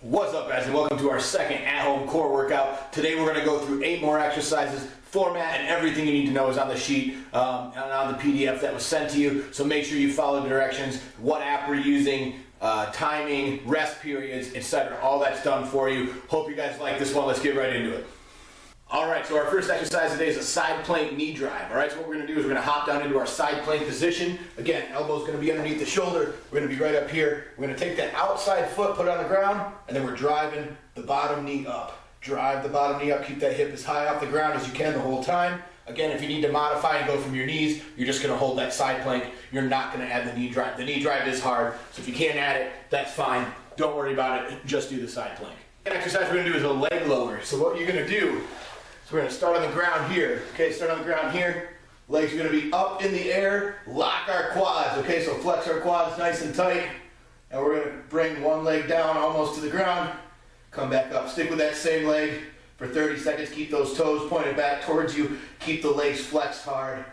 What's up, guys, and welcome to our second at-home core workout. Today we're going to go through 8 more exercises. Format and everything you need to know is on the sheet and on the PDF that was sent to you. So make sure you follow the directions, what app we're using, timing, rest periods, etc. All that's done for you. Hope you guys like this one. Let's get right into it. Alright, so our first exercise today is a side plank knee drive. Alright, so what we're going to do is we're going to hop down into our side plank position. Again, elbow's going to be underneath the shoulder. We're going to be right up here. We're going to take that outside foot, put it on the ground, and then we're driving the bottom knee up. Drive the bottom knee up, keep that hip as high off the ground as you can the whole time. Again, if you need to modify and go from your knees, you're just going to hold that side plank. You're not going to add the knee drive. The knee drive is hard, so if you can't add it, that's fine. Don't worry about it. Just do the side plank. The exercise we're going to do is a leg lower. So what you're going to do, so we're going to start on the ground here. Okay, start on the ground here. Legs are going to be up in the air. Lock our quads. Okay, so flex our quads nice and tight. And we're going to bring one leg down almost to the ground. Come back up. Stick with that same leg for 30 seconds. Keep those toes pointed back towards you. Keep the legs flexed hard.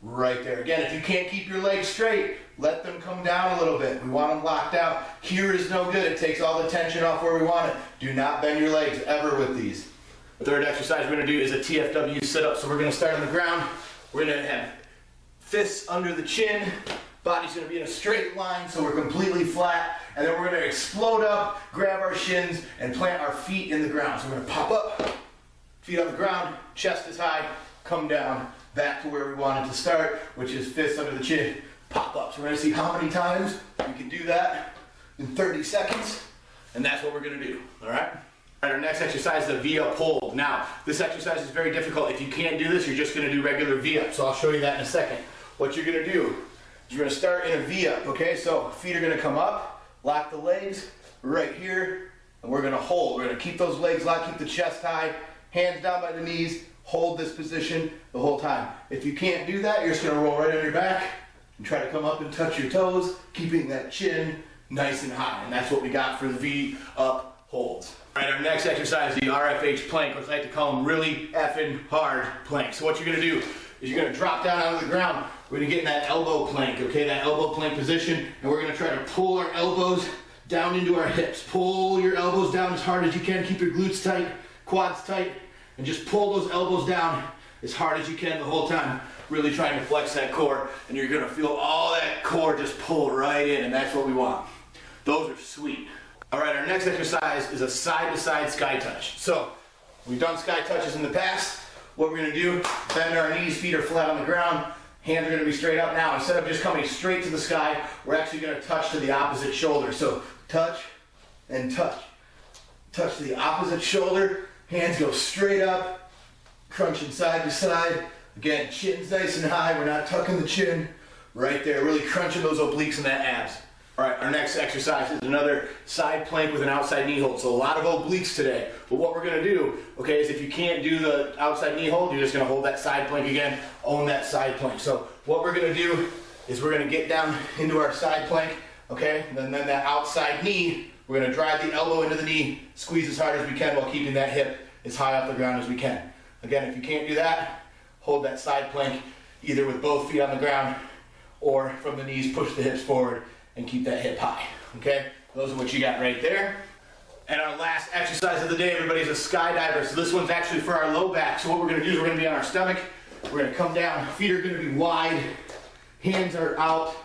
Right there. Again, if you can't keep your legs straight, let them come down a little bit. We want them locked out. Here is no good. It takes all the tension off where we want it. Do not bend your legs ever with these. The third exercise we're going to do is a TFW sit-up. So we're going to start on the ground. We're going to have fists under the chin. Body's going to be in a straight line so we're completely flat. And then we're going to explode up, grab our shins, and plant our feet in the ground. So we're going to pop up, feet on the ground, chest is high, come down, back to where we wanted to start, which is fists under the chin, pop up. So we're going to see how many times we can do that in 30 seconds. And that's what we're going to do, all right? All right, our next exercise is the V-up hold. Now, this exercise is very difficult. If you can't do this, you're just going to do regular V-up. So I'll show you that in a second. What you're going to do is you're going to start in a V-up, okay? So feet are going to come up, lock the legs right here, and we're going to hold. We're going to keep those legs locked, keep the chest high, hands down by the knees, hold this position the whole time. If you can't do that, you're just going to roll right on your back and try to come up and touch your toes, keeping that chin nice and high. And that's what we got for the V-up holds. All right, our next exercise is the RFH plank, which I like to call them really effing hard planks. So what you're going to do is you're going to drop down onto the ground. We're going to get in that elbow plank, okay, that elbow plank position, and we're going to try to pull our elbows down into our hips. Pull your elbows down as hard as you can. Keep your glutes tight, quads tight, and just pull those elbows down as hard as you can the whole time. Really trying to flex that core, and you're going to feel all that core just pull right in, and that's what we want. Those are sweet. All right, our next exercise is a side-to-side sky touch. So, we've done sky touches in the past. What we're going to do, bend our knees, feet are flat on the ground, hands are going to be straight up. Now, instead of just coming straight to the sky, we're actually going to touch to the opposite shoulder. So, touch and touch. Touch to the opposite shoulder, hands go straight up, crunching side to side. Again, chin's nice and high, we're not tucking the chin. Right there, really crunching those obliques and that abs. All right, our next exercise is another side plank with an outside knee hold. So a lot of obliques today. But what we're going to do, okay, is if you can't do the outside knee hold, you're just going to hold that side plank again, own that side plank. So what we're going to do is we're going to get down into our side plank, okay, and then that outside knee, we're going to drive the elbow into the knee, squeeze as hard as we can while keeping that hip as high off the ground as we can. Again, if you can't do that, hold that side plank either with both feet on the ground or from the knees, push the hips forward and keep that hip high, okay? Those are what you got right there. And our last exercise of the day, everybody, is a skydiver. So this one's actually for our low back. So what we're gonna do is we're gonna be on our stomach. We're gonna come down, feet are gonna be wide, hands are out.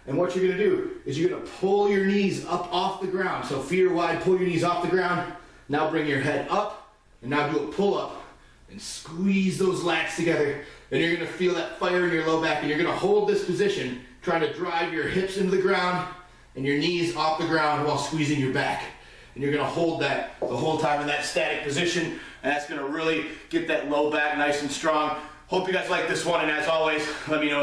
And what you're gonna do is you're gonna pull your knees up off the ground. So feet are wide, pull your knees off the ground. Now bring your head up, and now do a pull up. And squeeze those lats together. And you're gonna feel that fire in your low back, and you're gonna hold this position, trying to drive your hips into the ground and your knees off the ground while squeezing your back. And you're gonna hold that the whole time in that static position, and that's gonna really get that low back nice and strong. Hope you guys like this one, and as always, let me know